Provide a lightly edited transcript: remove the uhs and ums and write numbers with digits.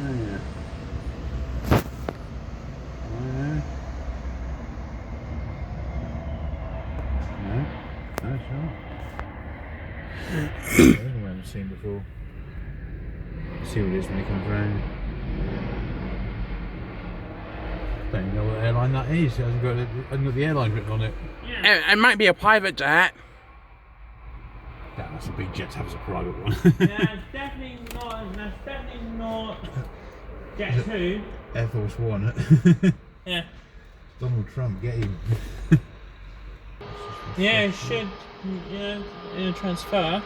yeah. No, sure. I haven't seen before. See what it is when he comes round. Don't even know what airline that is. It hasn't got the airline written on it. Yeah. It might be a private jet. That's a big jet to have as a private one. Yeah, it's definitely not. That's definitely not Jet2. Air Force One. Yeah. Donald Trump, get him. Yeah, it should. Yeah, transfer.